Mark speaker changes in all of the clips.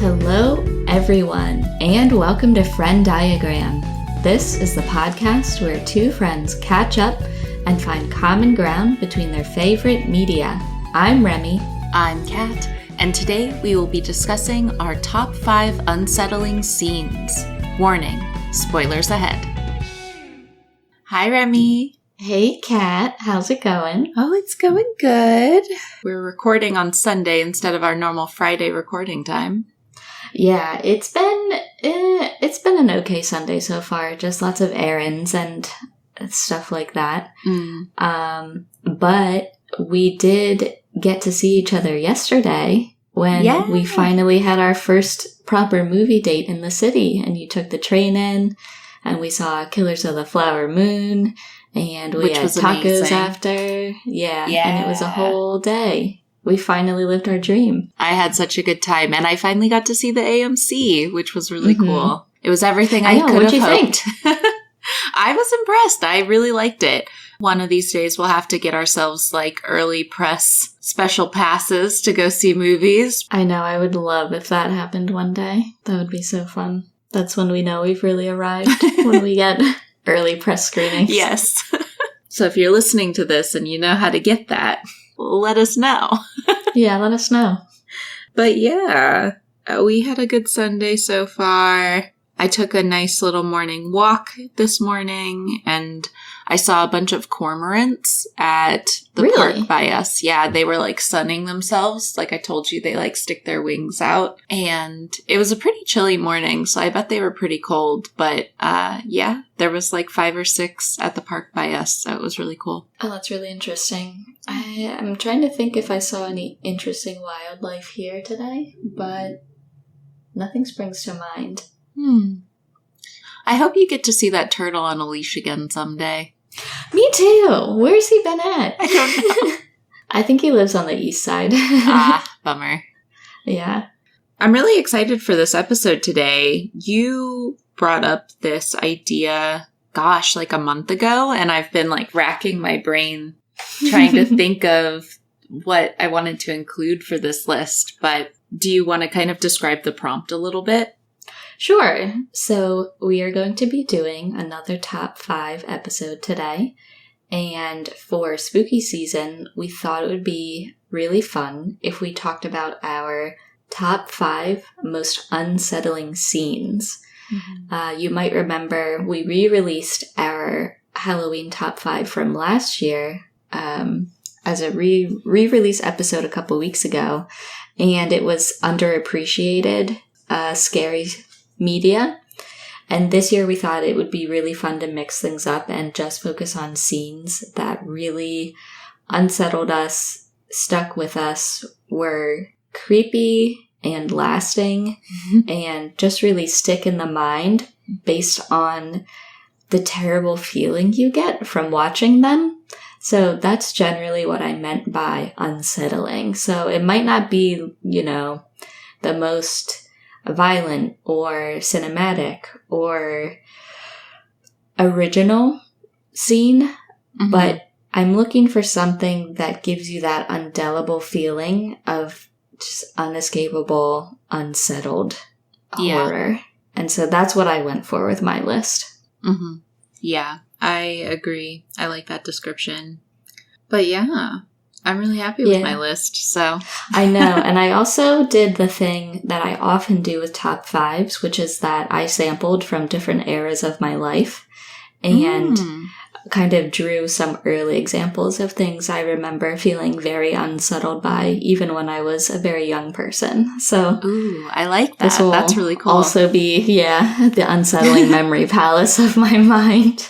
Speaker 1: Hello, everyone, and welcome to Friend Diagram. This is the podcast where two friends catch up and find common ground between their favorite media. I'm Remy.
Speaker 2: I'm Kat, and today we will be discussing our top 5 unsettling scenes. Warning, spoilers ahead. Hi, Remy.
Speaker 1: Hey, Kat. How's it going?
Speaker 2: Oh, it's going good. We're recording on Sunday instead of our normal Friday recording time.
Speaker 1: Yeah, it's been an okay Sunday so far. Just lots of errands and stuff like that. But we did get to see each other yesterday when we finally had our first proper movie date in the city. And you took the train in, and we saw Killers of the Flower Moon, and we had tacos amazing. After. Yeah, and it was a whole day. We finally lived our dream.
Speaker 2: I had such a good time, and I finally got to see the AMC, which was really cool. It was everything I could have hoped. I was impressed. I really liked it. One of these days, we'll have to get ourselves, early press special passes to go see movies.
Speaker 1: I know. I would love if that happened one day. That would be so fun. That's when we know we've really arrived, when we get early press screenings.
Speaker 2: Yes. So if you're listening to this and you know how to get that, let us know.
Speaker 1: Yeah, let us know.
Speaker 2: But yeah, we had a good Sunday so far. I took a nice little morning walk this morning, and I saw a bunch of cormorants at the park by us. Yeah, they were sunning themselves. Like I told you, they stick their wings out. And it was a pretty chilly morning, so I bet they were pretty cold. But yeah, there was 5 or 6 at the park by us, so it was really cool.
Speaker 1: Oh, that's really interesting. I'm trying to think if I saw any interesting wildlife here today, but nothing springs to mind.
Speaker 2: I hope you get to see that turtle on a leash again someday.
Speaker 1: Me too. Where's he been at?
Speaker 2: I don't know.
Speaker 1: I think he lives on the east side.
Speaker 2: Bummer.
Speaker 1: Yeah.
Speaker 2: I'm really excited for this episode today. You brought up this idea, a month ago, and I've been racking my brain trying to think of what I wanted to include for this list. But do you want to kind of describe the prompt a little bit?
Speaker 1: Sure. So we are going to be doing another top 5 episode today. And for spooky season, we thought it would be really fun if we talked about our top 5 most unsettling scenes. Mm-hmm. You might remember we re-released our Halloween top 5 from last year as a re-release episode a couple weeks ago. And it was underappreciated, scary media. And this year we thought it would be really fun to mix things up and just focus on scenes that really unsettled us, stuck with us, were creepy and lasting, and just really stick in the mind based on the terrible feeling you get from watching them. So that's generally what I meant by unsettling. So it might not be, the most violent or cinematic or original scene, but I'm looking for something that gives you that indelible feeling of just unescapable, unsettled horror. And so that's what I went for with my list.
Speaker 2: Mm-hmm. Yeah, I agree. I like that description. But yeah, I'm really happy with my list, so.
Speaker 1: I know, and I also did the thing that I often do with top 5s, which is that I sampled from different eras of my life and kind of drew some early examples of things I remember feeling very unsettled by, even when I was a very young person. So,
Speaker 2: ooh, I like that. That's really cool.
Speaker 1: Also be, the unsettling memory palace of my mind.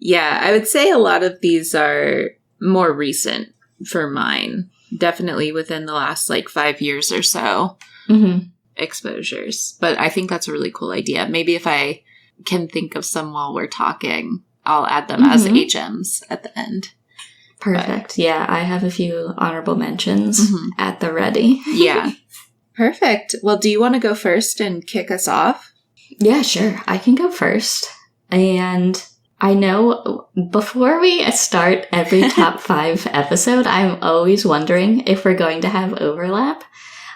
Speaker 2: Yeah, I would say a lot of these are more recent for mine. Definitely within the last 5 years or so exposures. But I think that's a really cool idea. Maybe if I can think of some while we're talking, I'll add them as HMs at the end.
Speaker 1: Perfect. But, yeah, I have a few honorable mentions at the ready.
Speaker 2: Yeah. Perfect. Well, do you want to go first and kick us off?
Speaker 1: Yeah, sure. I can go first. And I know before we start every top 5 episode, I'm always wondering if we're going to have overlap.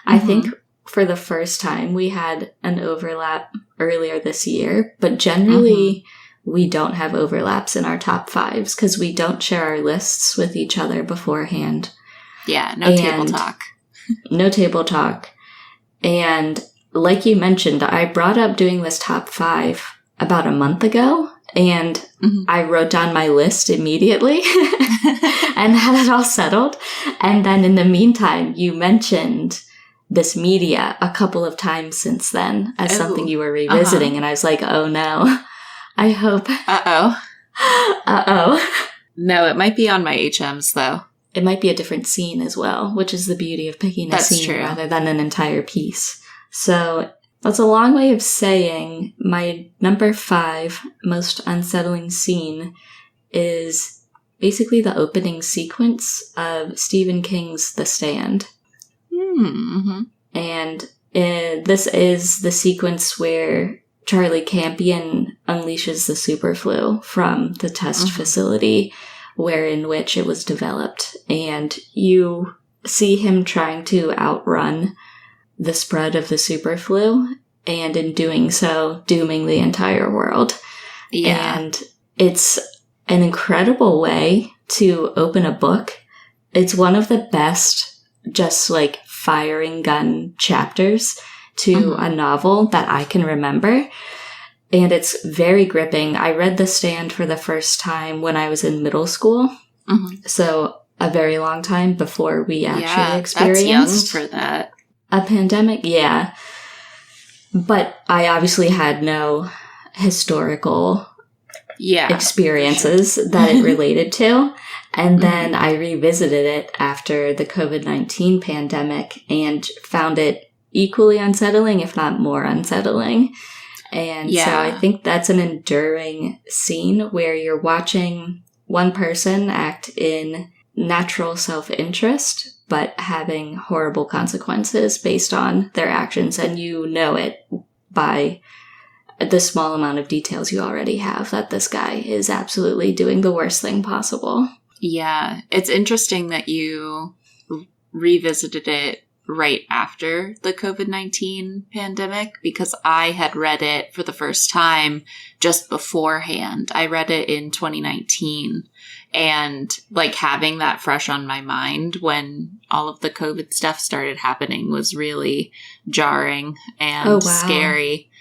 Speaker 1: I think for the first time, we had an overlap earlier this year, but generally we don't have overlaps in our top fives because we don't share our lists with each other beforehand.
Speaker 2: Yeah, no table talk.
Speaker 1: No table talk. And like you mentioned, I brought up doing this top 5 about a month ago, and I wrote down my list immediately and had it all settled. And then in the meantime, you mentioned this media a couple of times since then as something you were revisiting. And I was like, oh no, I hope.
Speaker 2: No, it might be on my HMs though.
Speaker 1: It might be a different scene as well, which is the beauty of picking a scene rather than an entire piece. So that's a long way of saying my number 5 most unsettling scene is basically the opening sequence of Stephen King's The Stand. And this is the sequence where Charlie Campion unleashes the superflu from the test facility in which it was developed. And you see him trying to outrun the spread of the superflu, and in doing so, dooming the entire world. Yeah. And it's an incredible way to open a book. It's one of the best, just like firing gun chapters to a novel that I can remember. And it's very gripping. I read The Stand for the first time when I was in middle school. So a very long time before we actually experienced
Speaker 2: that's young for that.
Speaker 1: A pandemic. Yeah. But I obviously had no historical experiences that it related to. And then I revisited it after the COVID-19 pandemic and found it equally unsettling, if not more unsettling. And so I think that's an enduring scene where you're watching one person act in natural self-interest, but having horrible consequences based on their actions. And you know it by the small amount of details you already have that this guy is absolutely doing the worst thing possible.
Speaker 2: Yeah. It's interesting that you revisited it right after the COVID-19 pandemic, because I had read it for the first time just beforehand. I read it in 2019, and like having that fresh on my mind when all of the COVID stuff started happening was really jarring and scary.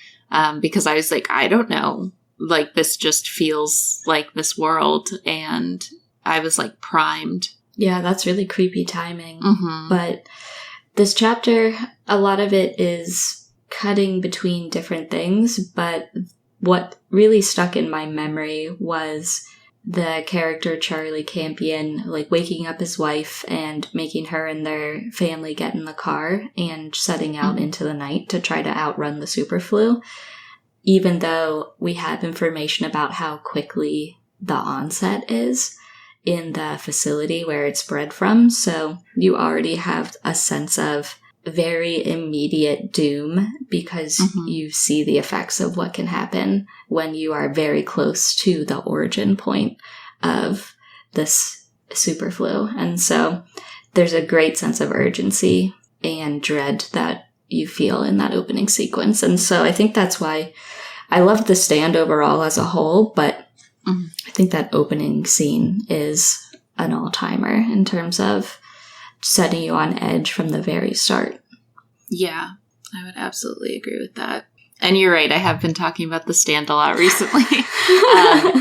Speaker 2: Because I was like, I don't know, like this just feels like this world, and I was like primed.
Speaker 1: Yeah, that's really creepy timing. But this chapter, a lot of it is cutting between different things, but what really stuck in my memory was the character Charlie Campion, like waking up his wife and making her and their family get in the car and setting out into the night to try to outrun the superflu, even though we have information about how quickly the onset is in the facility where it's spread from. So you already have a sense of very immediate doom because you see the effects of what can happen when you are very close to the origin point of this superflu. And so there's a great sense of urgency and dread that you feel in that opening sequence. And so I think that's why I love The Stand overall as a whole, but I think that opening scene is an all-timer in terms of setting you on edge from the very start.
Speaker 2: Yeah, I would absolutely agree with that. And you're right, I have been talking about The Stand a lot recently.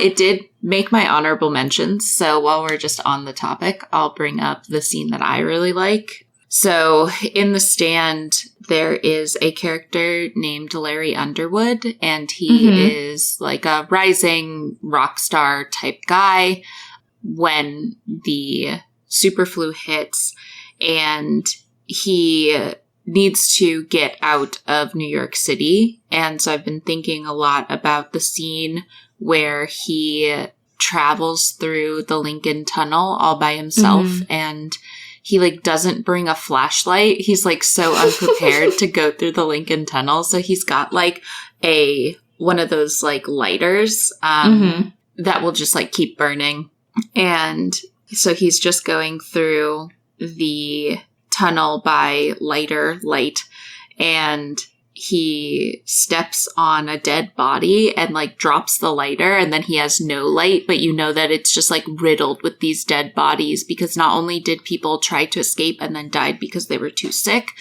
Speaker 2: It did make my honorable mentions, so while we're just on the topic, I'll bring up the scene that I really like. So in The Stand, there is a character named Larry Underwood, and he is like a rising rock star type guy when the superflu hits, and he needs to get out of New York City. And so I've been thinking a lot about the scene where he travels through the Lincoln Tunnel all by himself, and he like doesn't bring a flashlight. He's like so unprepared to go through the Lincoln Tunnel. So he's got like one of those like lighters that will just like keep burning. And so he's just going through the tunnel by light. and he steps on a dead body and like drops the lighter, and then he has no light, but you know that it's just like riddled with these dead bodies, because not only did people try to escape and then died because they were too sick,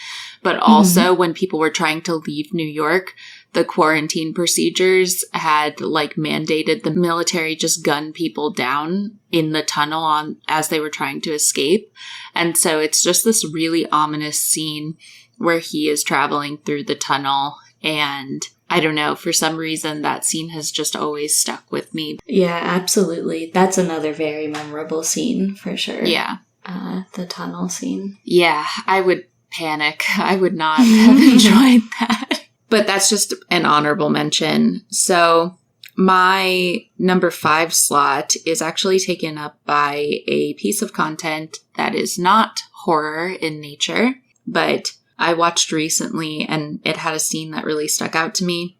Speaker 2: but also when people were trying to leave New York, the quarantine procedures had like mandated the military just gun people down in the tunnel as they were trying to escape. And so it's just this really ominous scene where he is traveling through the tunnel, and I don't know, for some reason that scene has just always stuck with me.
Speaker 1: Yeah, absolutely. That's another very memorable scene for sure.
Speaker 2: Yeah.
Speaker 1: The tunnel scene.
Speaker 2: Yeah, I would panic. I would not have enjoyed that. But that's just an honorable mention. So my number 5 slot is actually taken up by a piece of content that is not horror in nature, but I watched recently and it had a scene that really stuck out to me.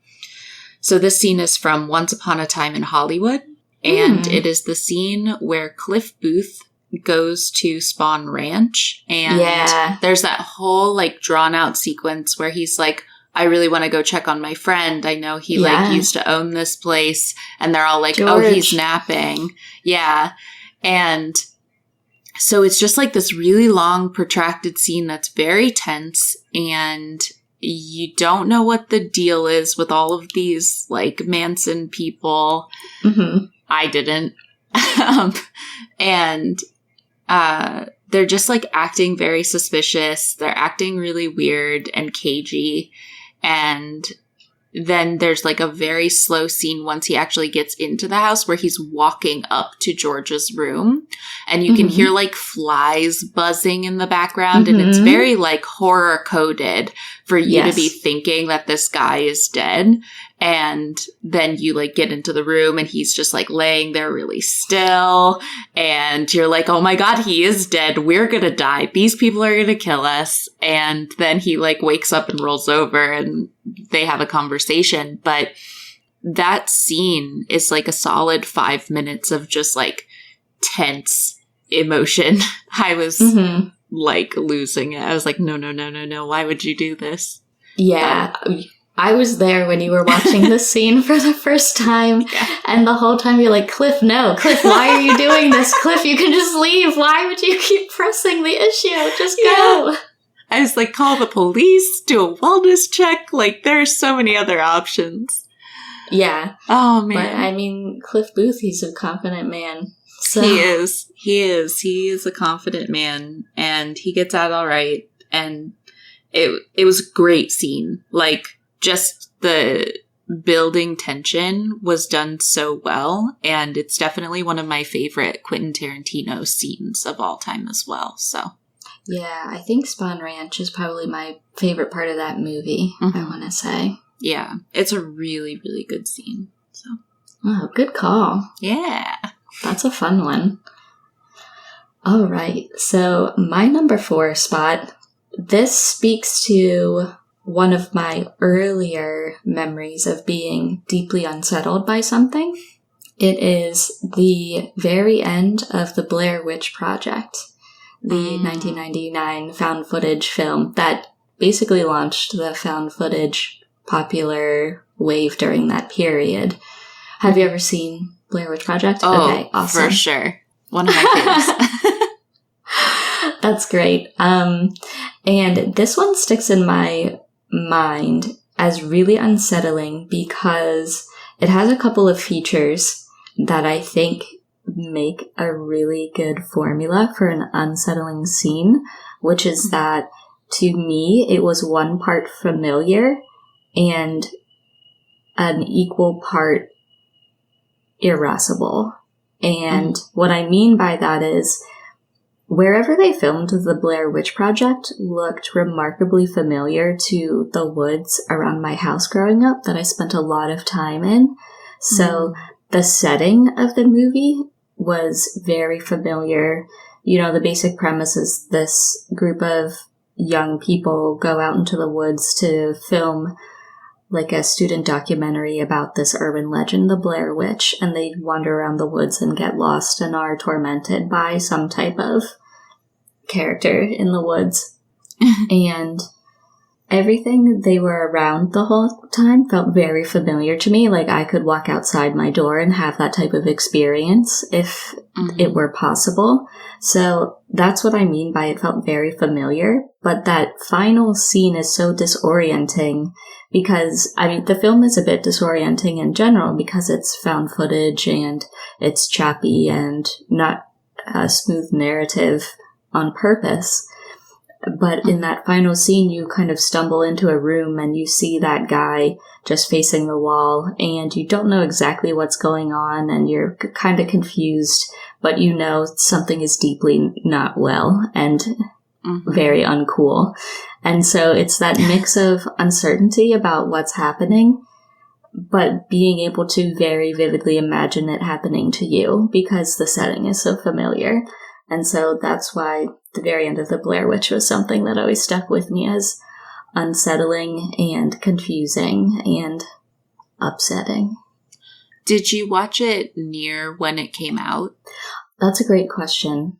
Speaker 2: So this scene is from Once Upon a Time in Hollywood, and it is the scene where Cliff Booth goes to Spawn Ranch, and there's that whole like drawn out sequence where he's like, I really want to go check on my friend. I know he like used to own this place, and they're all like, George. Oh, he's napping. Yeah. And so it's just like this really long, protracted scene that's very tense, and you don't know what the deal is with all of these like Manson people. I didn't. And they're just like acting very suspicious. They're acting really weird and cagey. And then there's like a very slow scene once he actually gets into the house where he's walking up to George's room, and you can hear like flies buzzing in the background, and it's very like horror coded for you to be thinking that this guy is dead. And then you like get into the room and he's just like laying there really still, and you're like, oh my God, he is dead. We're gonna die. These people are gonna kill us. And then he like wakes up and rolls over and they have a conversation. But that scene is like a solid 5 minutes of just like tense emotion. I was like losing it. I was like, no. Why would you do this?
Speaker 1: Yeah. I was there when you were watching this scene for the first time, and the whole time you're like, Cliff, no. Cliff, why are you doing this? Cliff, you can just leave. Why would you keep pressing the issue? Just go.
Speaker 2: I was like, call the police, do a wellness check. Like, there's so many other options.
Speaker 1: Yeah.
Speaker 2: Oh, man.
Speaker 1: But, I mean, Cliff Booth, he's a confident man. So.
Speaker 2: He is. He is a confident man, and he gets out all right. And it was a great scene. Like, just the building tension was done so well, and it's definitely one of my favorite Quentin Tarantino scenes of all time as well. So,
Speaker 1: yeah, I think Spawn Ranch is probably my favorite part of that movie, I want to say.
Speaker 2: Yeah, it's a really, really good scene. So,
Speaker 1: oh, good call.
Speaker 2: Yeah.
Speaker 1: That's a fun one. All right, so my number 4 spot, this speaks to one of my earlier memories of being deeply unsettled by something. It is the very end of the Blair Witch Project, the 1999 found footage film that basically launched the found footage popular wave during that period. Have you ever seen Blair Witch Project?
Speaker 2: Oh,
Speaker 1: okay, awesome.
Speaker 2: For sure. One of my favorites.
Speaker 1: That's great. And this one sticks in my mind as really unsettling because it has a couple of features that I think make a really good formula for an unsettling scene, which is that to me, it was one part familiar and an equal part irascible. And what I mean by that is wherever they filmed the Blair Witch Project looked remarkably familiar to the woods around my house growing up that I spent a lot of time in. So the setting of the movie was very familiar. You know, the basic premise is this group of young people go out into the woods to film like a student documentary about this urban legend, the Blair Witch, and they wander around the woods and get lost and are tormented by some type of character in the woods. And everything they were around the whole time felt very familiar to me. Like, I could walk outside my door and have that type of experience if it were possible. So that's what I mean by it felt very familiar. But that final scene is so disorienting because, I mean, the film is a bit disorienting in general because it's found footage and it's choppy and not a smooth narrative on purpose. But in that final scene, you kind of stumble into a room and you see that guy just facing the wall and you don't know exactly what's going on and you're kind of confused, but you know something is deeply not well and very uncool. And so it's that mix of uncertainty about what's happening, but being able to very vividly imagine it happening to you because the setting is so familiar. And so that's why the very end of The Blair Witch was something that always stuck with me as unsettling and confusing and upsetting.
Speaker 2: Did you watch it near when it came out?
Speaker 1: That's a great question.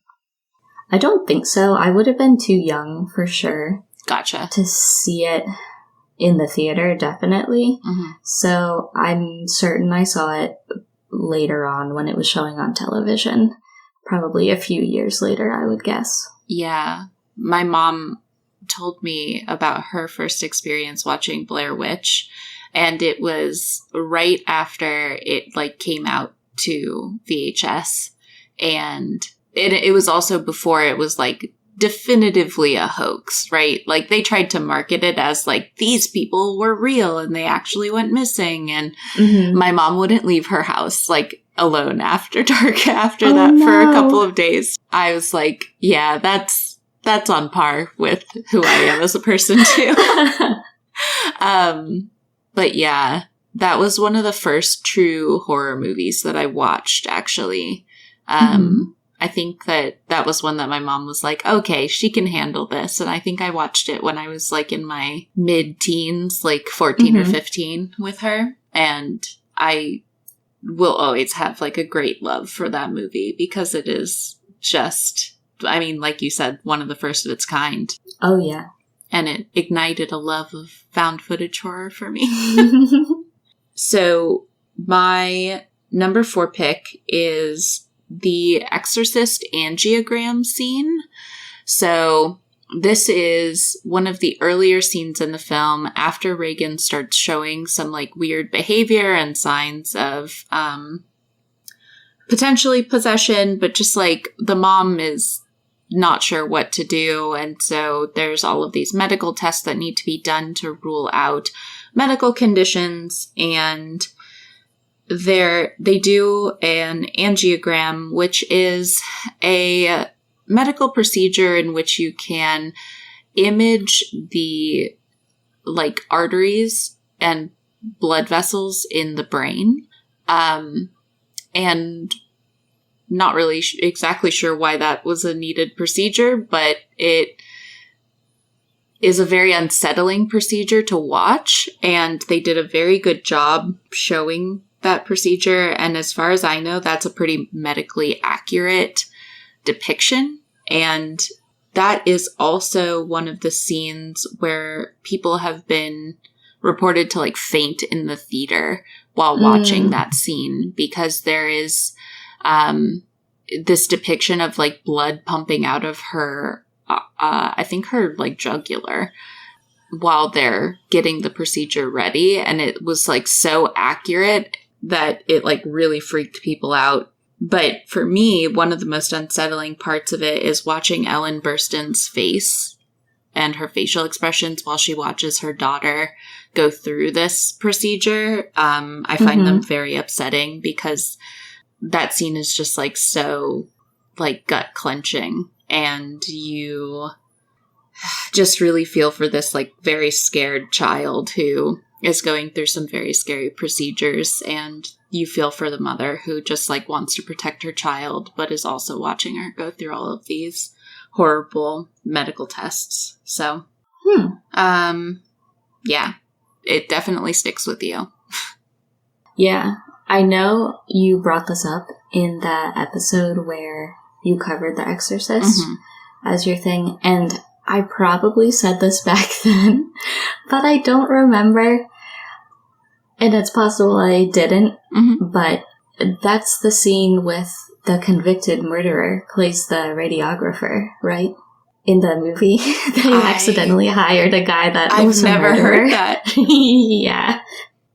Speaker 1: I don't think so. I would have been too young for sure.
Speaker 2: Gotcha.
Speaker 1: To see it in the theater, definitely. So I'm certain I saw it later on when it was showing on television. Probably a few years later, I would guess. Yeah.
Speaker 2: My mom told me about her first experience watching Blair Witch, and it was right after it came out to VHS, and it was also before it was definitively a hoax, right? They tried to market it as these people were real and they actually went missing, and my mom wouldn't leave her house alone after dark after that for a couple of days. I was like, yeah, that's on par with who I am as a person too. But yeah, that was one of the first true horror movies that I watched, actually. I think that was one that my mom was like, okay, she can handle this. And I think I watched it when I was in my mid-teens, 14 or 15 with her. And I will always have a great love for that movie because it is just, I mean, like you said, one of the first of its kind.
Speaker 1: Oh, yeah.
Speaker 2: And it ignited a love of found footage horror for me. So my number 4 pick is the Exorcist angiogram scene. So this is one of the earlier scenes in the film after Reagan starts showing some weird behavior and signs of potentially possession, but just the mom is not sure what to do. And so there's all of these medical tests that need to be done to rule out medical conditions. And they do an angiogram, which is a medical procedure in which you can image the arteries and blood vessels in the brain. And not really exactly sure why that was a needed procedure, but it is a very unsettling procedure to watch. And they did a very good job showing that procedure. And as far as I know, that's a pretty medically accurate depiction. And that is also one of the scenes where people have been reported to faint in the theater while watching that scene, because there is this depiction of blood pumping out of her, I think her jugular, while they're getting the procedure ready. And it was so accurate that it really freaked people out. But for me, one of the most unsettling parts of it is watching Ellen Burstyn's face and her facial expressions while she watches her daughter go through this procedure. I find them very upsetting because that scene is just so gut clenching, and you just really feel for this very scared child who is going through some very scary procedures, and you feel for the mother who just wants to protect her child, but is also watching her go through all of these horrible medical tests. So, yeah, it definitely sticks with you.
Speaker 1: Yeah, I know you brought this up in that episode where you covered The Exorcist as your thing, and I probably said this back then, but I don't remember. And it's possible I didn't, but that's the scene with the convicted murderer plays the radiographer, right? In the movie, they accidentally hired a guy that was a murderer. I've never heard that. Yeah.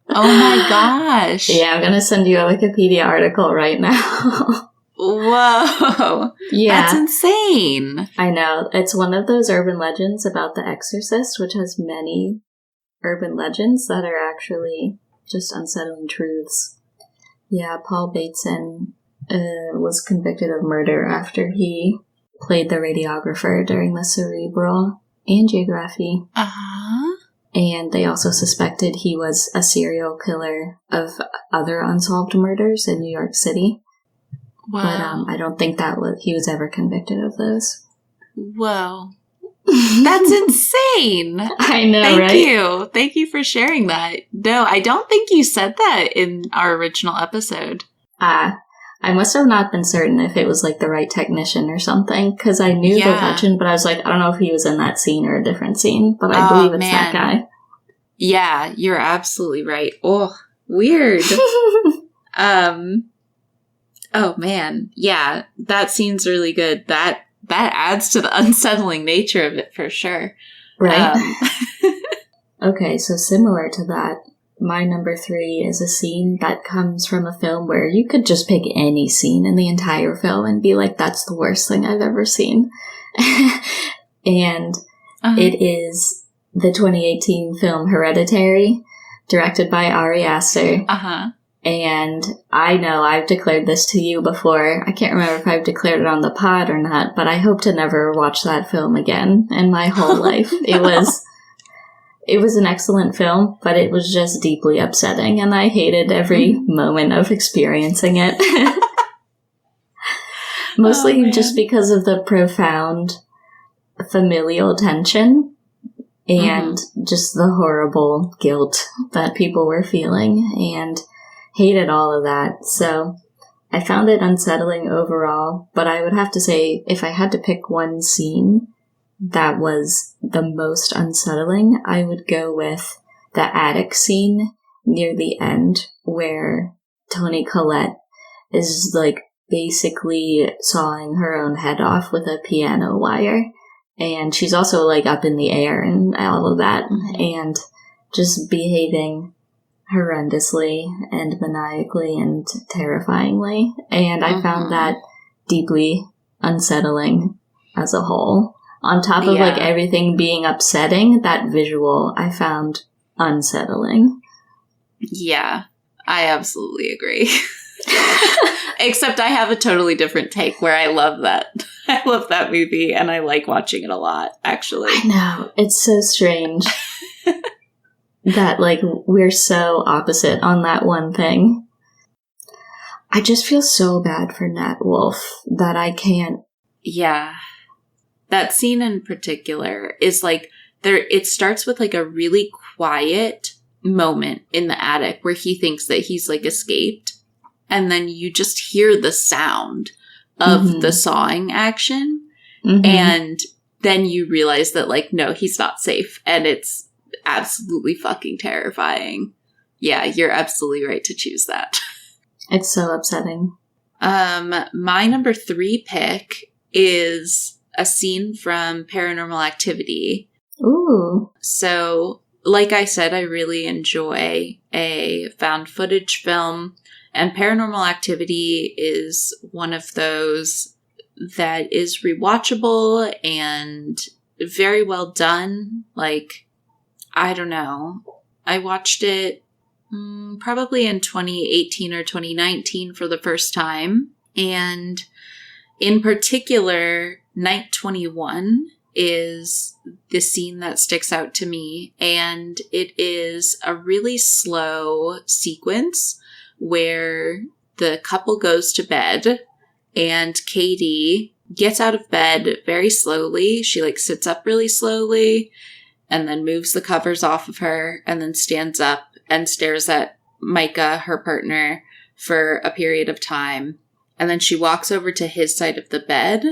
Speaker 2: Oh my gosh.
Speaker 1: Yeah, I'm gonna send you a Wikipedia article right now.
Speaker 2: Whoa. Yeah. That's insane.
Speaker 1: I know. It's one of those urban legends about The Exorcist, which has many urban legends that are actually just unsettling truths. Yeah, Paul Bateson was convicted of murder after he played the radiographer during the cerebral angiography.
Speaker 2: Uh-huh.
Speaker 1: And they also suspected he was a serial killer of other unsolved murders in New York City.
Speaker 2: Wow.
Speaker 1: But I don't think he was ever convicted of those.
Speaker 2: Whoa. That's insane.
Speaker 1: I know, right?
Speaker 2: Thank you. Thank you for sharing that. No, I don't think you said that in our original episode.
Speaker 1: I must have not been certain if it was like the right technician or something, because I knew the legend, but I was like, I don't know if he was in that scene or a different scene, but I believe it's that guy.
Speaker 2: Yeah, you're absolutely right. Oh, weird. Oh man. Yeah, that scene's really good. That adds to the unsettling nature of it for sure.
Speaker 1: Right. Okay, so similar to that, my number 3 is a scene that comes from a film where you could just pick any scene in the entire film and be like, that's the worst thing I've ever seen. And it is the 2018 film Hereditary, directed by Ari Aster.
Speaker 2: Uh-huh.
Speaker 1: And I know I've declared this to you before. I can't remember if I've declared it on the pod or not, but I hope to never watch that film again in my whole life. It was an excellent film, but it was just deeply upsetting, and I hated every moment of experiencing it. Mostly just because of the profound familial tension and just the horrible guilt that people were feeling, and hated all of that. So I found it unsettling overall, but I would have to say if I had to pick one scene that was the most unsettling, I would go with the attic scene near the end where Toni Collette is like basically sawing her own head off with a piano wire. And she's also like up in the air and all of that and just behaving horrendously and maniacally and terrifyingly. And I found that deeply unsettling as a whole. On top of like everything being upsetting, that visual I found unsettling.
Speaker 2: Yeah, I absolutely agree. Except I have a totally different take where I love that. I love that movie and I like watching it a lot, actually.
Speaker 1: I know. It's so strange that like we're so opposite on that one thing. I just feel so bad for Nat Wolff that I can't.
Speaker 2: Yeah. That scene in particular is like it starts with like a really quiet moment in the attic where he thinks that he's like escaped. And then you just hear the sound of the sawing action. And then you realize that like, no, he's not safe. And it's absolutely fucking terrifying. Yeah, you're absolutely right to choose that.
Speaker 1: It's so upsetting.
Speaker 2: My number 3 pick is a scene from Paranormal Activity.
Speaker 1: Ooh.
Speaker 2: So, like I said, I really enjoy a found footage film, and Paranormal Activity is one of those that is rewatchable and very well done. Like, I don't know. I watched it probably in 2018 or 2019 for the first time. And in particular, Night 21 is the scene that sticks out to me. And it is a really slow sequence where the couple goes to bed and Katie gets out of bed very slowly. She like sits up really slowly and then moves the covers off of her and then stands up and stares at Micah, her partner, for a period of time. And then she walks over to his side of the bed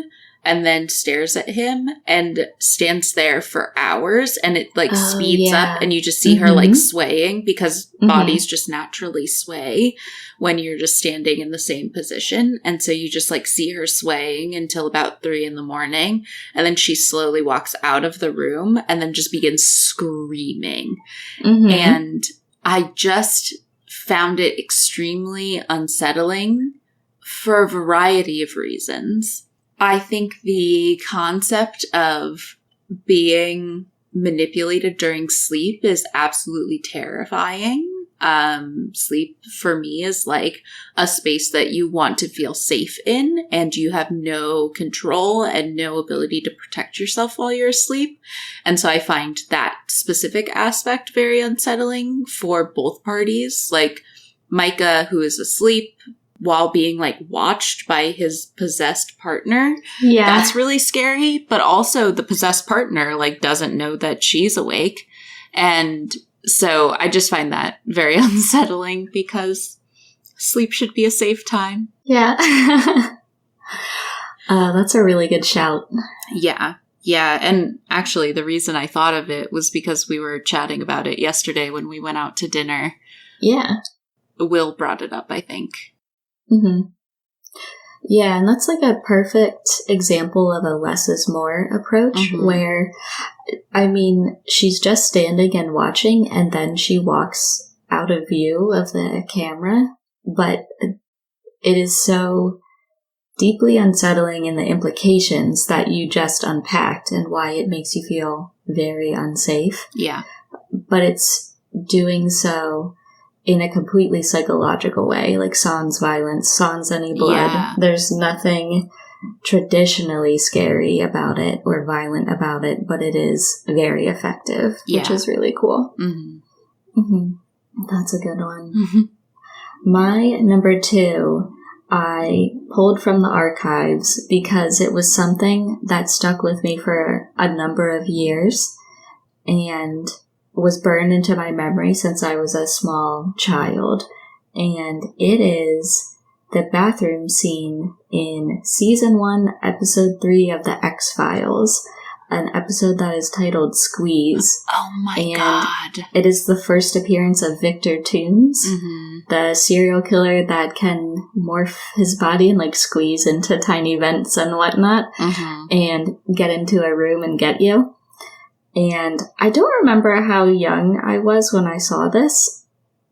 Speaker 2: and then stares at him and stands there for hours, and it like speeds up and you just see her like swaying because bodies just naturally sway when you're just standing in the same position. And so you just like see her swaying until about 3 a.m. and then she slowly walks out of the room and then just begins screaming. And I just found it extremely unsettling for a variety of reasons. I think the concept of being manipulated during sleep is absolutely terrifying. Sleep for me is like a space that you want to feel safe in, and you have no control and no ability to protect yourself while you're asleep. And so I find that specific aspect very unsettling for both parties. Like Micah, who is asleep while being like watched by his possessed partner. Yeah. That's really scary. But also the possessed partner like doesn't know that she's awake. And so I just find that very unsettling because sleep should be a safe time.
Speaker 1: Yeah. That's a really good shout.
Speaker 2: Yeah. Yeah. And actually the reason I thought of it was because we were chatting about it yesterday when we went out to dinner.
Speaker 1: Yeah.
Speaker 2: Will brought it up, I think.
Speaker 1: Yeah, and that's like a perfect example of a less is more approach where, I mean, she's just standing and watching and then she walks out of view of the camera, but it is so deeply unsettling in the implications that you just unpacked and why it makes you feel very unsafe.
Speaker 2: Yeah.
Speaker 1: But it's doing so in a completely psychological way, like sans violence, sans any blood. Yeah. There's nothing traditionally scary about it or violent about it, but it is very effective, which is really cool. That's a good one. My number 2, I pulled from the archives because it was something that stuck with me for a number of years and was burned into my memory since I was a small child. And it is the bathroom scene in Season 1, Episode 3 of The X-Files, an episode that is titled Squeeze.
Speaker 2: Oh my God.
Speaker 1: It is the first appearance of Victor Toombs, the serial killer that can morph his body and like squeeze into tiny vents and whatnot and get into a room and get you. And I don't remember how young I was when I saw this.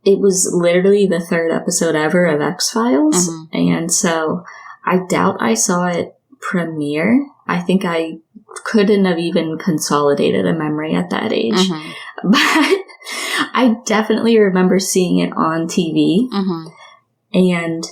Speaker 1: It was literally the 3rd episode ever of X-Files. And so I doubt I saw it premiere. I think I couldn't have even consolidated a memory at that age. But I definitely remember seeing it on TV. And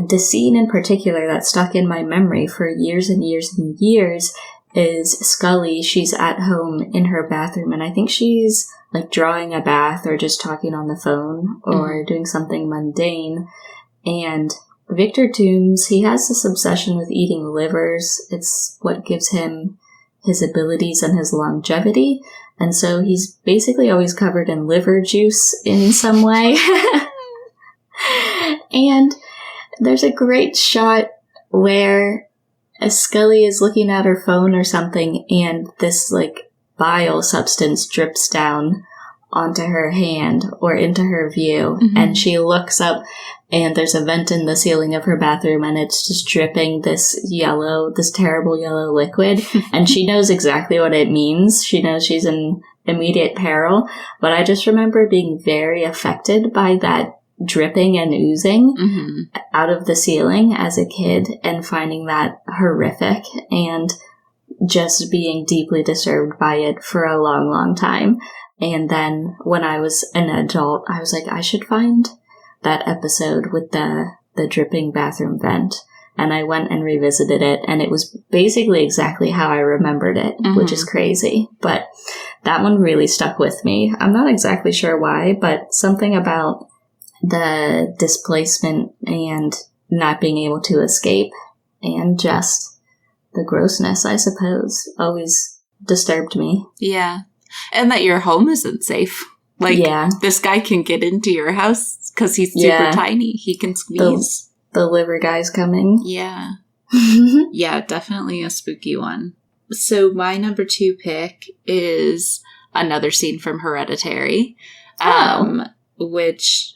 Speaker 1: the scene in particular that stuck in my memory for years and years and years is Scully. She's at home in her bathroom, and I think she's like drawing a bath or just talking on the phone or doing something mundane. And Victor Toombs, he has this obsession with eating livers. It's what gives him his abilities and his longevity. And so he's basically always covered in liver juice in some way. And there's a great shot where Scully is looking at her phone or something, and this, like, bile substance drips down onto her hand or into her view, and she looks up, and there's a vent in the ceiling of her bathroom, and it's just dripping this terrible yellow liquid, and she knows exactly what it means. She knows she's in immediate peril, but I just remember being very affected by that dripping and oozing out of the ceiling as a kid and finding that horrific and just being deeply disturbed by it for a long, long time. And then when I was an adult, I was like, I should find that episode with the dripping bathroom vent. And I went and revisited it, and it was basically exactly how I remembered it, which is crazy. But that one really stuck with me. I'm not exactly sure why, but something about the displacement and not being able to escape and just the grossness, I suppose, always disturbed me.
Speaker 2: Yeah. And that your home isn't safe. Like, this guy can get into your house because he's super tiny. He can squeeze.
Speaker 1: The liver guy's coming.
Speaker 2: Yeah. Yeah, definitely a spooky one. So my number 2 pick is another scene from Hereditary, which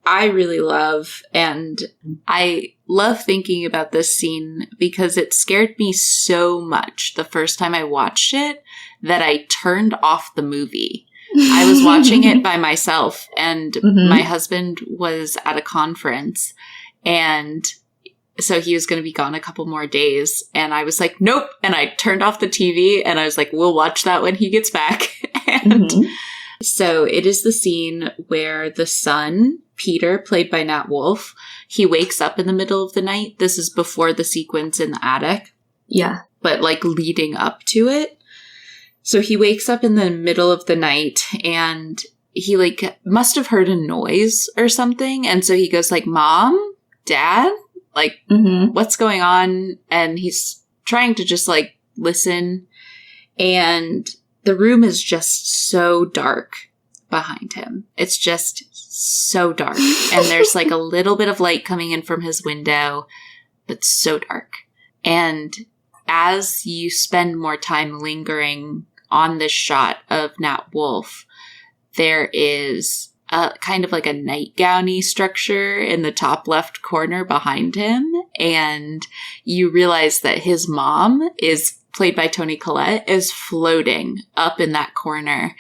Speaker 2: I really love. And I love thinking about this scene because it scared me so much the first time I watched it that I turned off the movie. I was watching it by myself, and my husband was at a conference, and so he was going to be gone a couple more days. And I was like, nope. And I turned off the TV and I was like, we'll watch that when he gets back. And so it is the scene where the son, Peter, played by Nat Wolff, he wakes up in the middle of the night. This is before the sequence in the attic.
Speaker 1: Yeah.
Speaker 2: But like leading up to it. So he wakes up in the middle of the night and he like must have heard a noise or something. And so he goes like, Mom, Dad? Like, what's going on? And he's trying to just, like, listen. And the room is just so dark behind him. It's just so dark. And there's, like, a little bit of light coming in from his window, but so dark. And as you spend more time lingering on this shot of Nat Wolff, there is kind of like a nightgown-y structure in the top left corner behind him. And you realize that his mom is played by Toni Collette is floating up in that corner.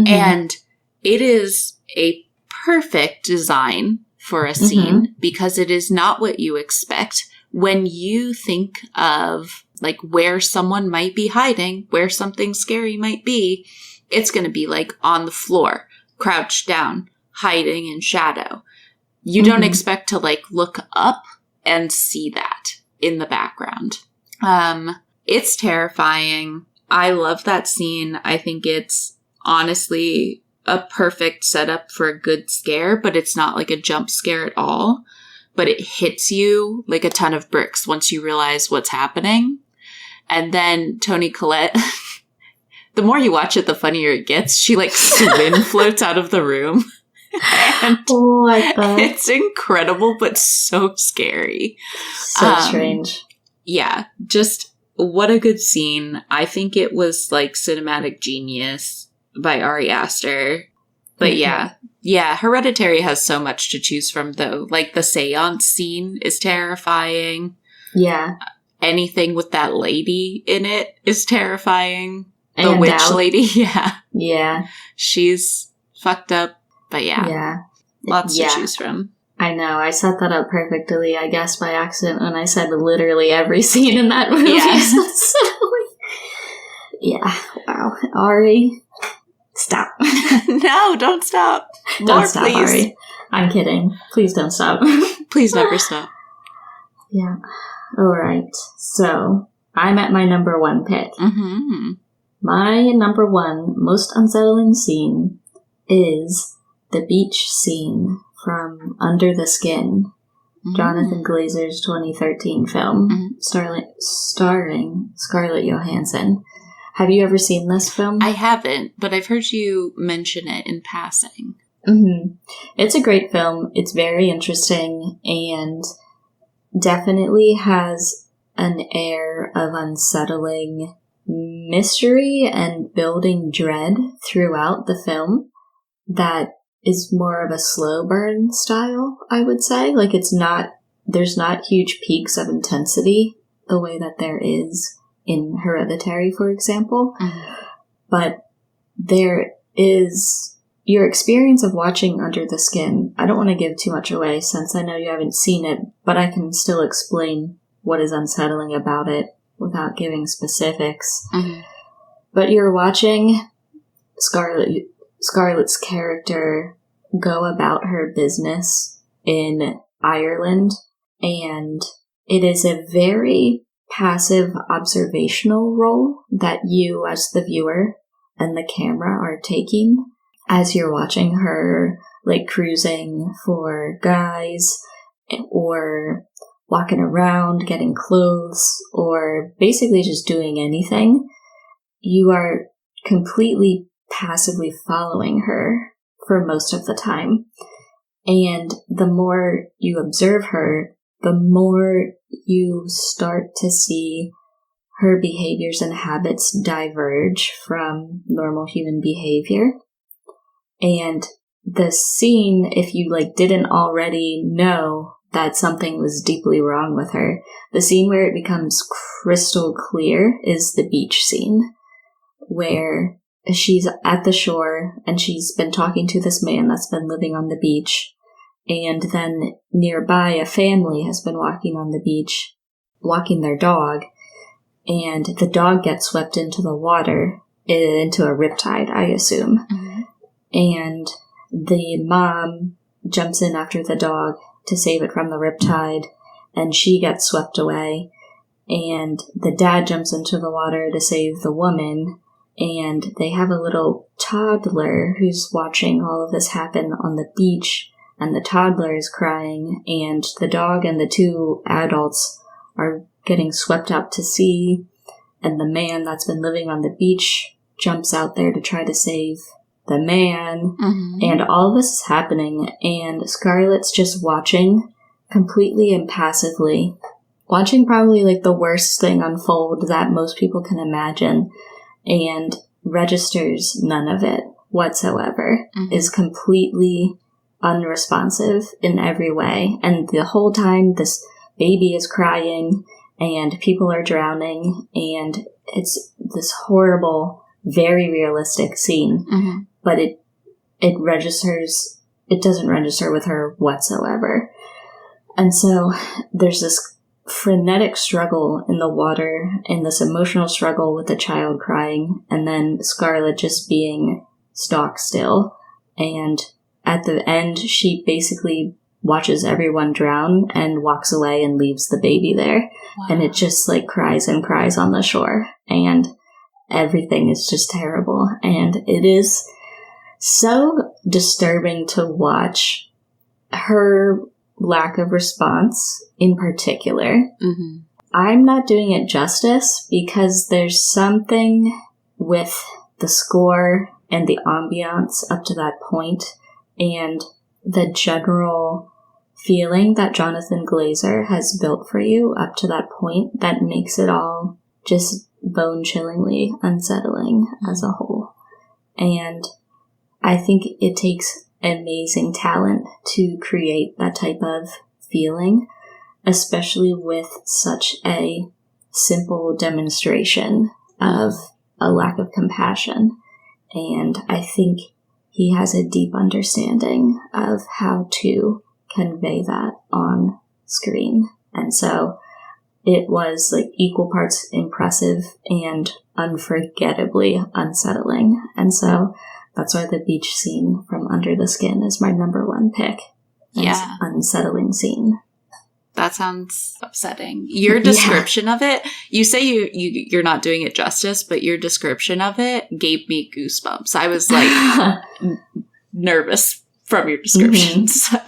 Speaker 2: And it is a perfect design for a scene because it is not what you expect when you think of like where someone might be hiding, where something scary might be. It's going to be like on the floor, crouched down, hiding in shadow. You don't expect to like look up and see that in the background. It's terrifying. I love that scene. I think it's honestly a perfect setup for a good scare, but it's not like a jump scare at all. But it hits you like a ton of bricks once you realize what's happening. And then Toni Collette, the more you watch it, the funnier it gets. She like swim floats out of the room. And it's incredible, but so scary.
Speaker 1: So strange.
Speaker 2: Yeah, just what a good scene. I think it was like cinematic genius by Ari Aster. But yeah, Hereditary has so much to choose from, though. Like, the seance scene is terrifying.
Speaker 1: Yeah.
Speaker 2: Anything with that lady in it is terrifying. The witch lady, yeah.
Speaker 1: Yeah.
Speaker 2: She's fucked up, but yeah. Lots to choose from.
Speaker 1: I know. I set that up perfectly, I guess, by accident when I said literally every scene in that movie. Yeah. Wow. Ari, stop.
Speaker 2: No, don't stop.
Speaker 1: Don't stop, please. Ari. I'm kidding. Please don't stop.
Speaker 2: Please never stop.
Speaker 1: Yeah. All right. So, I'm at my number 1 pick. My number 1 most unsettling scene is the beach scene from Under the Skin, Jonathan Glazer's 2013 film, starring Scarlett Johansson. Have you ever seen this film?
Speaker 2: I haven't, but I've heard you mention it in passing.
Speaker 1: It's a great film. It's very interesting and definitely has an air of unsettling mystery and building dread throughout the film that is more of a slow burn style, I would say. Like, there's not huge peaks of intensity the way that there is in Hereditary, for example. But there is your experience of watching Under the Skin. I don't want to give too much away since I know you haven't seen it, but I can still explain what is unsettling about it without giving specifics. But you're watching Scarlett's character go about her business in Ireland, and it is a very passive observational role that you as the viewer and the camera are taking as you're watching her like cruising for guys or walking around getting clothes or basically just doing anything. You are completely passively following her for most of the time. And the more you observe her, the more you start to see her behaviors and habits diverge from normal human behavior. And the scene, if you didn't already know that something was deeply wrong with her, the scene where it becomes crystal clear is the beach scene, where she's at the shore and she's been talking to this man that's been living on the beach. And then nearby, a family has been walking on the beach, walking their dog, and the dog gets swept into the water, into a riptide, I assume.
Speaker 2: Mm-hmm.
Speaker 1: And the mom jumps in after the dog to save it from the riptide, and she gets swept away. And the dad jumps into the water to save the woman, and they have a little toddler who's watching all of this happen on the beach, and the toddler is crying, and the dog and the two adults are getting swept out to sea, and the man that's been living on the beach jumps out there to try to save the man, and all this is happening, and Scarlett's just watching completely impassively, watching probably the worst thing unfold that most people can imagine, and registers none of it whatsoever, is completely unresponsive in every way. And the whole time this baby is crying and people are drowning, and it's this horrible, very realistic scene, but it doesn't register with her whatsoever. And so there's this frenetic struggle in the water and this emotional struggle with the child crying, and then Scarlett just being stock still. And at the end, she basically watches everyone drown and walks away and leaves the baby there. Wow. And it just cries and cries on the shore, and everything is just terrible. And it is so disturbing to watch her lack of response in particular. I'm not doing it justice because there's something with the score and the ambiance up to that point and the general feeling that Jonathan Glazer has built for you up to that point that makes it all just bone-chillingly unsettling as a whole. And I think it takes amazing talent to create that type of feeling, especially with such a simple demonstration of a lack of compassion. And I think he has a deep understanding of how to convey that on screen. And so it was equal parts impressive and unforgettably unsettling. And so that's why the beach scene from Under the Skin is my number one pick.
Speaker 2: Yeah.
Speaker 1: Unsettling scene.
Speaker 2: That sounds upsetting. Your description of it, you say you're not doing it justice, but your description of it gave me goosebumps. I was nervous from your description. So,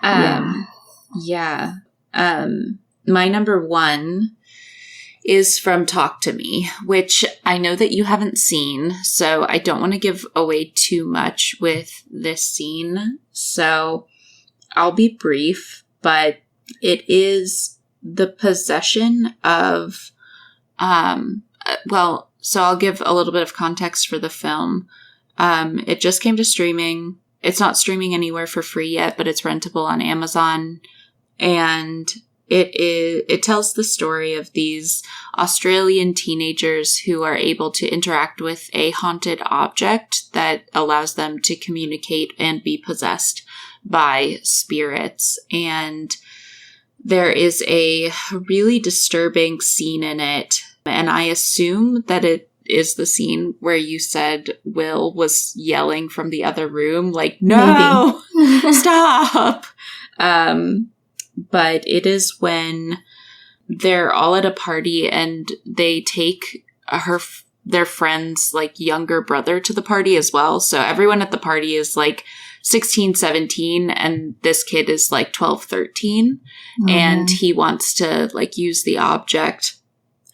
Speaker 2: yeah. My number one is from Talk to Me, which I know that you haven't seen, so I don't want to give away too much with this scene. So I'll be brief, but it is the possession of, so I'll give a little bit of context for the film. It just came to streaming. It's not streaming anywhere for free yet, but it's rentable on Amazon. And it tells the story of these Australian teenagers who are able to interact with a haunted object that allows them to communicate and be possessed by spirits. And there is a really disturbing scene in it, and I assume that it is the scene where you said Will was yelling from the other room, no, stop! But it is when they're all at a party and they take their friend's younger brother to the party as well. So everyone at the party is 16, 17, and this kid is 12, 13. And he wants to use the object,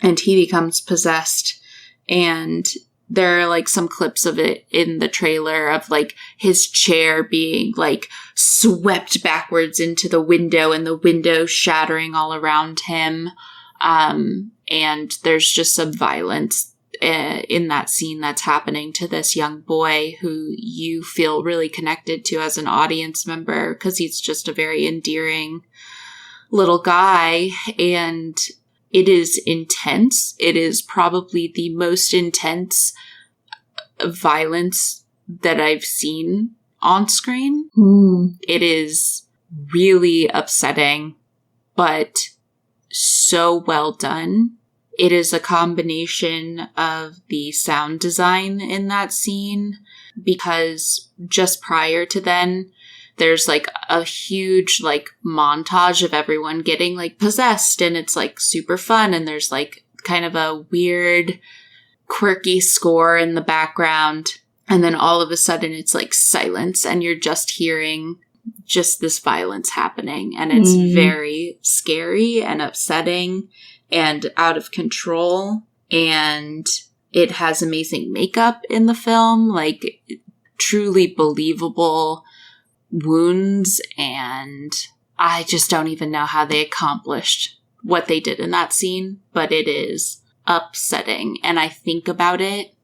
Speaker 2: and he becomes possessed. And there are like some clips of it in the trailer of like his chair being like swept backwards into the window and the window shattering all around him. And there's just some violence in that scene that's happening to this young boy who you feel really connected to as an audience member because he's just a very endearing little guy. And it is intense. It is probably the most intense violence that I've seen on screen. It is really upsetting, but so well done. It is a combination of the sound design in that scene, because just prior to then, there's like a huge like montage of everyone getting like possessed, and it's like super fun, and there's like kind of a weird quirky score in the background, and then all of a sudden it's like silence and you're just hearing just this violence happening, and it's very scary and upsetting and out of control. And it has amazing makeup in the film, like truly believable wounds, and I just don't even know how they accomplished what they did in that scene, but it is upsetting, and I think about it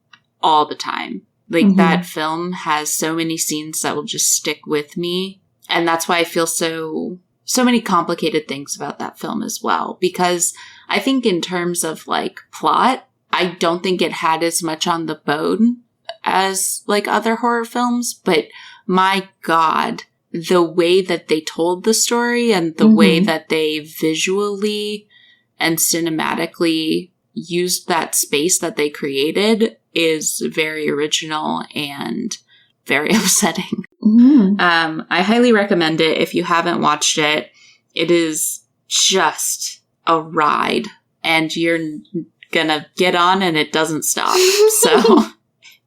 Speaker 2: all the time. Like that film has so many scenes that will just stick with me, and that's why I feel so many complicated things about that film as well, because I think in terms of like plot, I don't think it had as much on the bone as like other horror films, but my God, the way that they told the story and the way that they visually and cinematically used that space that they created is very original and very upsetting. I highly recommend it if you haven't watched it. It is just a ride, and you're gonna get on and it doesn't stop. So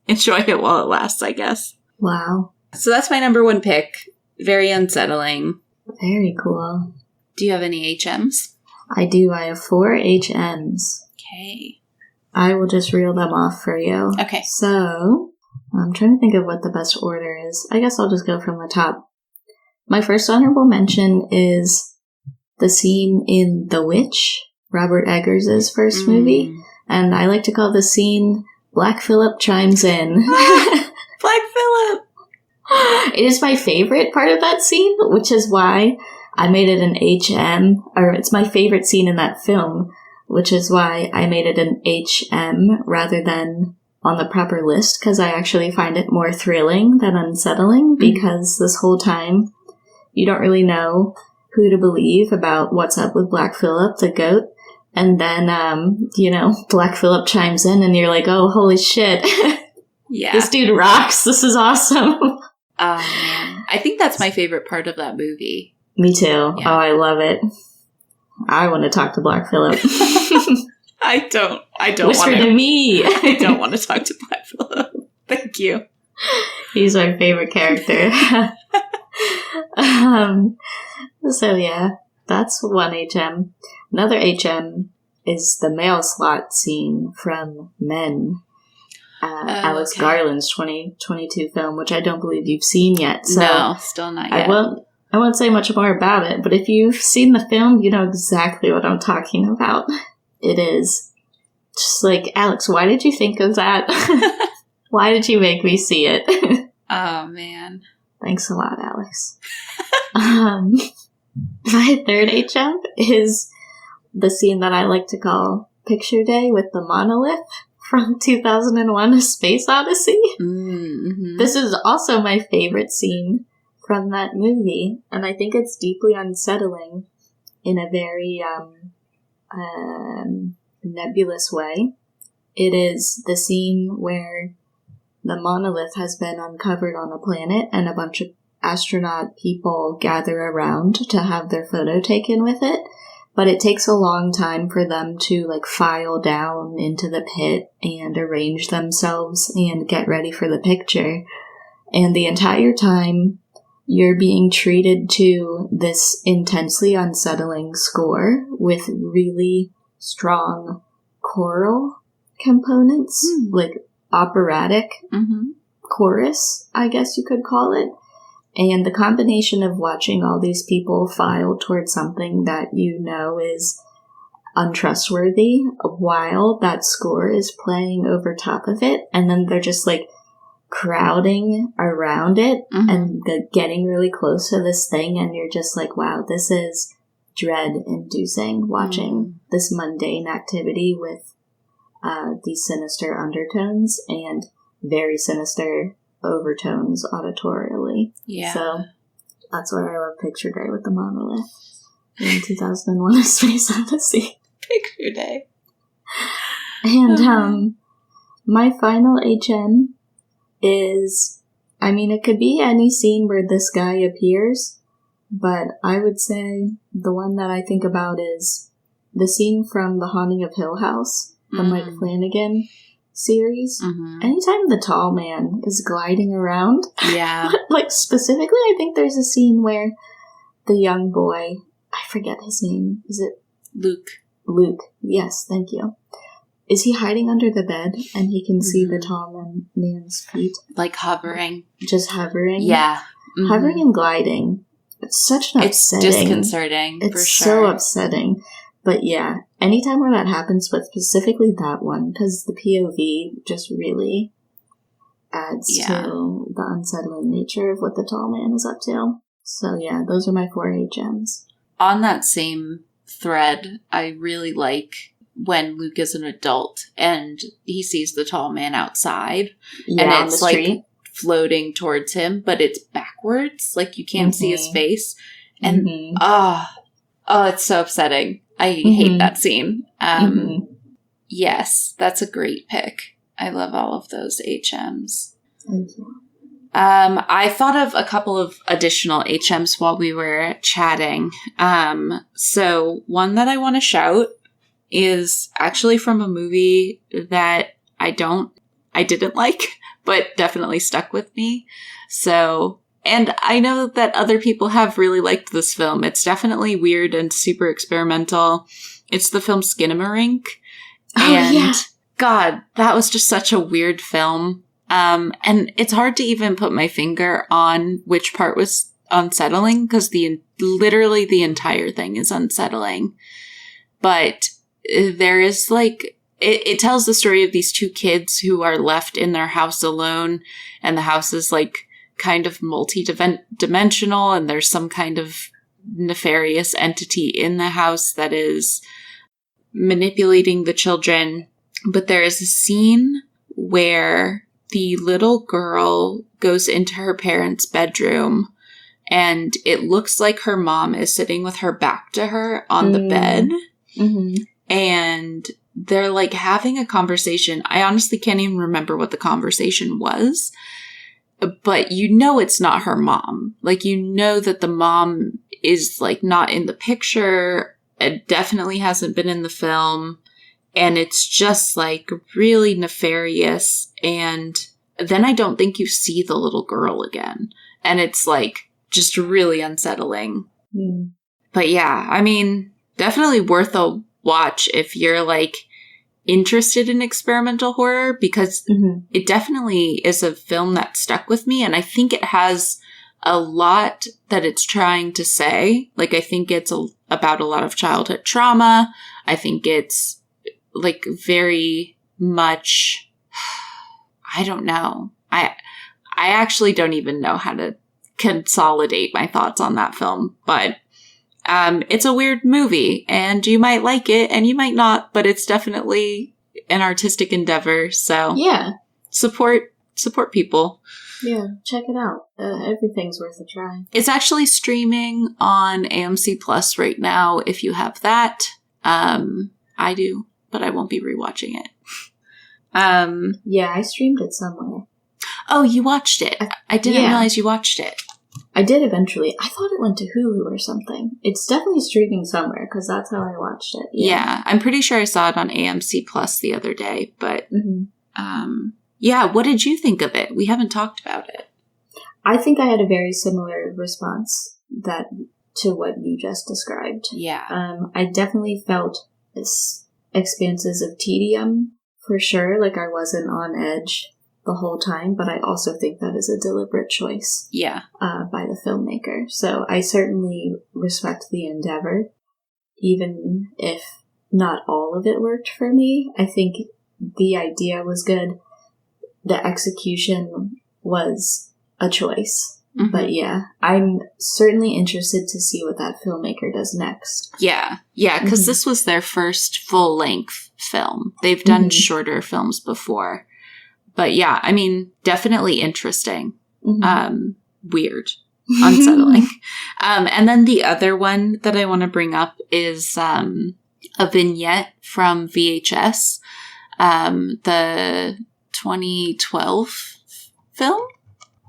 Speaker 2: enjoy it while it lasts, I guess.
Speaker 1: Wow.
Speaker 2: So that's my number one pick. Very unsettling.
Speaker 1: Very cool.
Speaker 2: Do you have any HMs?
Speaker 1: I do. I have 4 HMs.
Speaker 2: Okay.
Speaker 1: I will just reel them off for you.
Speaker 2: Okay.
Speaker 1: So, I'm trying to think of what the best order is. I guess I'll just go from the top. My first honorable mention is the scene in The Witch, Robert Eggers' first movie. And I like to call the scene Black Phillip Chimes In.
Speaker 2: Black Phillip!
Speaker 1: It is my favorite part of that scene, which is why I made it an HM, or it's my favorite scene in that film, which is why I made it an HM rather than on the proper list, because I actually find it more thrilling than unsettling, because this whole time you don't really know who to believe about what's up with Black Phillip, the goat. And then, Black Phillip chimes in and you're like, oh, holy shit.
Speaker 2: Yeah.
Speaker 1: This dude rocks. This is awesome.
Speaker 2: Oh, man. I think that's my favorite part of that movie.
Speaker 1: Me too.
Speaker 2: Yeah.
Speaker 1: Oh, I love it. I want to talk to Black Phillip.
Speaker 2: I don't
Speaker 1: Whisper
Speaker 2: want
Speaker 1: to me.
Speaker 2: I don't want to talk to Black Phillip. Thank you.
Speaker 1: He's my favorite character. So yeah, that's one HM. Another HM is the mail slot scene from Men. Alex Garland's 2022 film, which I don't believe you've seen yet. So
Speaker 2: no, still not yet.
Speaker 1: I won't say much more about it, but if you've seen the film, you know exactly what I'm talking about. It is just like, Alex, why did you think of that? Why did you make me see it?
Speaker 2: Oh, man.
Speaker 1: Thanks a lot, Alex. My third HM is the scene that I like to call Picture Day with the monolith from 2001: A Space Odyssey.
Speaker 2: Mm-hmm. This
Speaker 1: is also my favorite scene from that movie, and I think it's deeply unsettling in a very nebulous way. It is the scene where the monolith has been uncovered on a planet and a bunch of astronaut people gather around to have their photo taken with it. But it takes a long time for them to file down into the pit and arrange themselves and get ready for the picture. And the entire time you're being treated to this intensely unsettling score with really strong choral components, operatic chorus, I guess you could call it. And the combination of watching all these people file towards something that you know is untrustworthy while that score is playing over top of it, and then they're just like crowding around it and getting really close to this thing, and you're just like, wow, this is dread-inducing watching this mundane activity with these sinister undertones and very sinister overtones auditorially. Yeah. So that's why I love Picture Day with the monolith in 2001: A Space Odyssey.
Speaker 2: Picture Day.
Speaker 1: And my final HM is, I mean, it could be any scene where this guy appears, but I would say the one that I think about is the scene from The Haunting of Hill House, the Mike Flanagan series. Anytime the tall man is gliding around, like specifically, I think there's a scene where the young boy, I forget his name, is it Luke, yes, thank you. Is he hiding under the bed and he can see the tall man's feet?
Speaker 2: Like hovering.
Speaker 1: Just hovering?
Speaker 2: Yeah.
Speaker 1: Hovering and gliding. It's such an upsetting.
Speaker 2: It's disconcerting, for sure.
Speaker 1: It's so upsetting. But yeah, anytime where that happens, but specifically that one, because the POV just really adds to the unsettling nature of what the tall man is up to. So yeah, those are my 4 HMs.
Speaker 2: On that same thread, I really like when Luke is an adult and he sees the tall man outside, and it's like street, floating towards him, but it's backwards, like you can't see his face, and it's so upsetting. I hate that scene. Yes, that's a great pick. I love all of those HMs.
Speaker 1: Thank you.
Speaker 2: I thought of a couple of additional HMs while we were chatting. So one that I want to shout is actually from a movie that I didn't like, but definitely stuck with me. So, and I know that other people have really liked this film. It's definitely weird and super experimental. It's the film Skinamarink. And God, that was just such a weird film. And it's hard to even put my finger on which part was unsettling, because literally the entire thing is unsettling. But there is like, it tells the story of these 2 kids who are left in their house alone, and the house is like kind of multi-dimensional, and there's some kind of nefarious entity in the house that is manipulating the children. But there is a scene where the little girl goes into her parents' bedroom, and it looks like her mom is sitting with her back to her on the bed. And they're like having a conversation. I honestly can't even remember what the conversation was, but you know it's not her mom. Like, you know that the mom is like not in the picture. It definitely hasn't been in the film. And it's just like really nefarious. And then I don't think you see the little girl again. And it's like just really unsettling. But yeah, I mean, definitely worth a watch if you're like interested in experimental horror, because it definitely is a film that stuck with me. And I think it has a lot that it's trying to say. Like, I think it's about a lot of childhood trauma. I think it's like very much, I don't know. I actually don't even know how to consolidate my thoughts on that film, but it's a weird movie, and you might like it and you might not, but it's definitely an artistic endeavor. So
Speaker 1: yeah,
Speaker 2: support people.
Speaker 1: Yeah, check it out. Everything's worth a try. It's
Speaker 2: actually streaming on AMC Plus right now if you have that. I do, but I won't be rewatching it.
Speaker 1: Yeah, I streamed it somewhere.
Speaker 2: Oh, you watched it. I didn't realize you watched it.
Speaker 1: I did eventually. I thought it went to Hulu or something. It's definitely streaming somewhere, because that's how I watched it.
Speaker 2: Yeah, I'm pretty sure I saw it on AMC Plus the other day. But, yeah, what did you think of it? We haven't talked about it.
Speaker 1: I think I had a very similar response to what you just described.
Speaker 2: Yeah.
Speaker 1: I definitely felt expanses of tedium for sure. Like, I wasn't on edge the whole time, but I also think that is a deliberate choice.
Speaker 2: Yeah.
Speaker 1: By the filmmaker. So I certainly respect the endeavor, even if not all of it worked for me. I think the idea was good. The execution was a choice. Mm-hmm. But yeah, I'm certainly interested to see what that filmmaker does next.
Speaker 2: Yeah, because this was their first full-length film. They've done shorter films before. But yeah, I mean, definitely interesting. Weird. Unsettling. And then the other one that I want to bring up is a vignette from VHS, the 2012 film.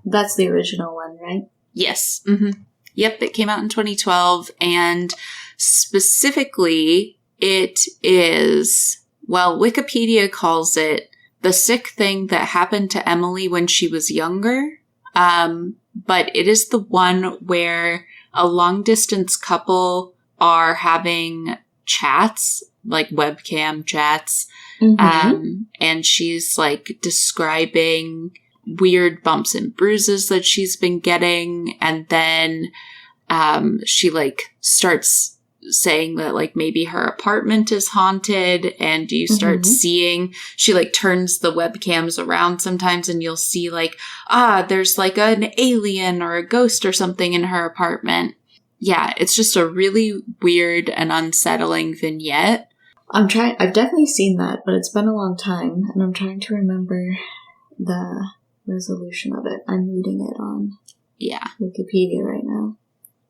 Speaker 1: That's the original one, right?
Speaker 2: Yes. Yep, it came out in 2012, and specifically it is, well, Wikipedia calls it the sick thing that happened to Emily when she was younger, but it is the one where a long-distance couple are having chats, like webcam chats, and she's, like, describing weird bumps and bruises that she's been getting, and then she, like, starts saying that, like, maybe her apartment is haunted, and you start seeing, she, like, turns the webcams around sometimes, and you'll see, like, there's, like, an alien or a ghost or something in her apartment. Yeah, it's just a really weird and unsettling vignette.
Speaker 1: I've definitely seen that, but it's been a long time, and I'm trying to remember the resolution of it. I'm reading it on Wikipedia right now.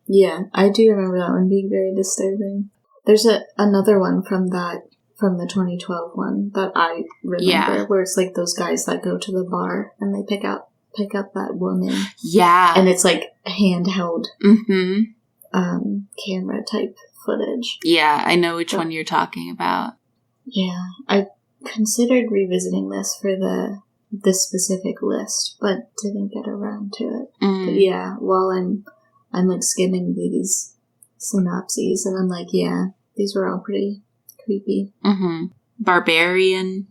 Speaker 1: Yeah, I do remember that one being very disturbing. There's another one from the 2012 one that I remember, where it's like those guys that go to the bar and they pick up that woman. Yeah. And it's like handheld camera type footage.
Speaker 2: Yeah, I know which one you're talking about.
Speaker 1: Yeah, I considered revisiting this for this specific list, but didn't get around to it. But yeah, while I'm like skimming these synopses, and I'm like, yeah, these were all pretty creepy.
Speaker 2: Barbarian.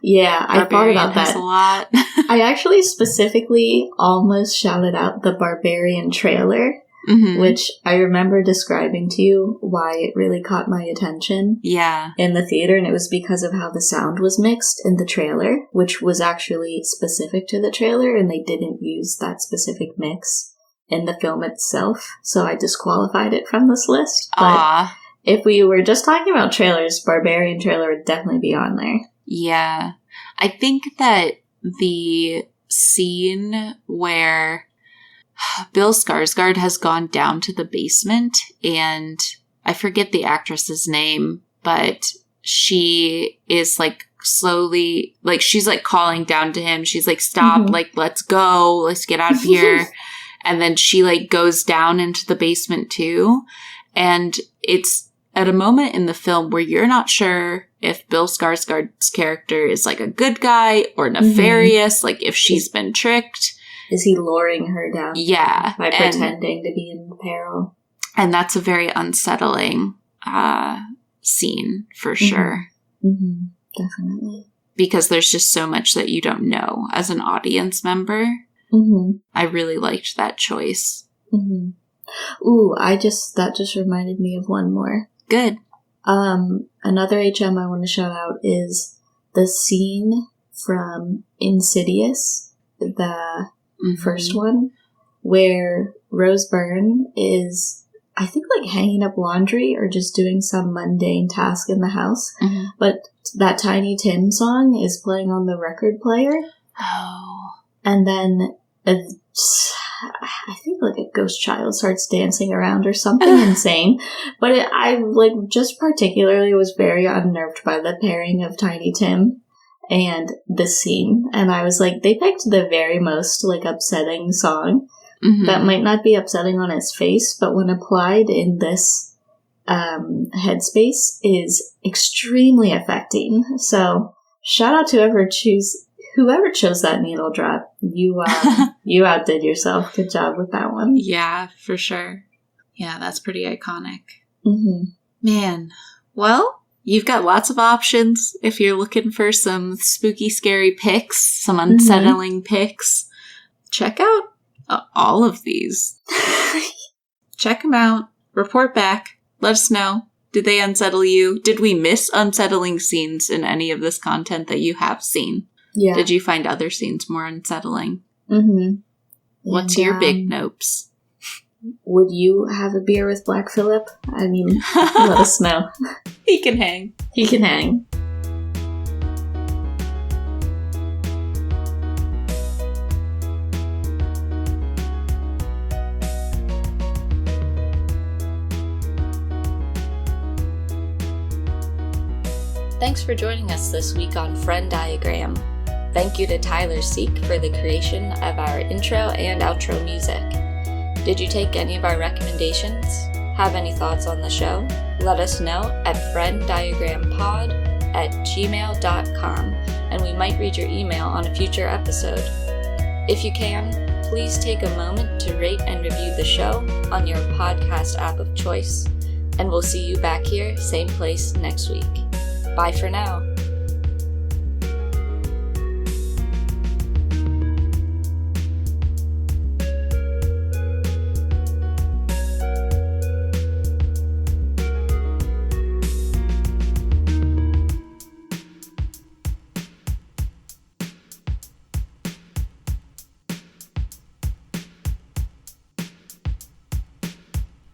Speaker 1: Yeah, I thought about that
Speaker 2: a lot.
Speaker 1: I actually specifically almost shouted out the Barbarian trailer, which I remember describing to you why it really caught my attention in the theater, and it was because of how the sound was mixed in the trailer, which was actually specific to the trailer, and they didn't use that specific mix in the film itself, so I disqualified it from this list. But if we were just talking about trailers, Barbarian trailer would definitely be on there.
Speaker 2: Yeah. I think that the scene where Bill Skarsgård has gone down to the basement, and I forget the actress's name, but she is, like, slowly, like, she's, like, calling down to him. She's like, stop, like, let's go, let's get out of here. And then she, like, goes down into the basement too. And it's at a moment in the film where you're not sure if Bill Skarsgård's character is, like, a good guy or nefarious, like, if she's been tricked.
Speaker 1: Is he luring her down?
Speaker 2: Yeah.
Speaker 1: By pretending to be in peril.
Speaker 2: And that's a very unsettling scene, for sure.
Speaker 1: Definitely.
Speaker 2: Because there's just so much that you don't know as an audience member. I really liked that choice.
Speaker 1: Ooh, that just reminded me of one more.
Speaker 2: Good.
Speaker 1: Another HM I want to shout out is the scene from Insidious, the first one, where Rose Byrne is, I think, like, hanging up laundry or just doing some mundane task in the house. But that Tiny Tim song is playing on the record player.
Speaker 2: Oh.
Speaker 1: And then I think, like, a ghost child starts dancing around or something insane. But I, like, just particularly was very unnerved by the pairing of Tiny Tim and this scene. And I was like, they picked the very most, like, upsetting song that might not be upsetting on its face, but when applied in this headspace is extremely affecting. So shout out to whoever chose that needle drop. You you outdid yourself. Good job with that one.
Speaker 2: Yeah, for sure. Yeah, that's pretty iconic. Man. Well, you've got lots of options if you're looking for some spooky, scary pics, some unsettling pics. Check out all of these. Check them out. Report back. Let us know. Did they unsettle you? Did we miss unsettling scenes in any of this content that you have seen?
Speaker 1: Yeah.
Speaker 2: Did you find other scenes more unsettling?
Speaker 1: Mm-hmm.
Speaker 2: What's your big nopes?
Speaker 1: Would you have a beer with Black Phillip? I mean, let us know.
Speaker 2: He can hang.
Speaker 1: He can hang. Thanks for joining us this week on Friend Diagram. Thank you to Tyler Seek for the creation of our intro and outro music. Did you take any of our recommendations? Have any thoughts on the show? Let us know at frienddiagrampod@gmail.com, and we might read your email on a future episode. If you can, please take a moment to rate and review the show on your podcast app of choice, and we'll see you back here, same place next week. Bye for now.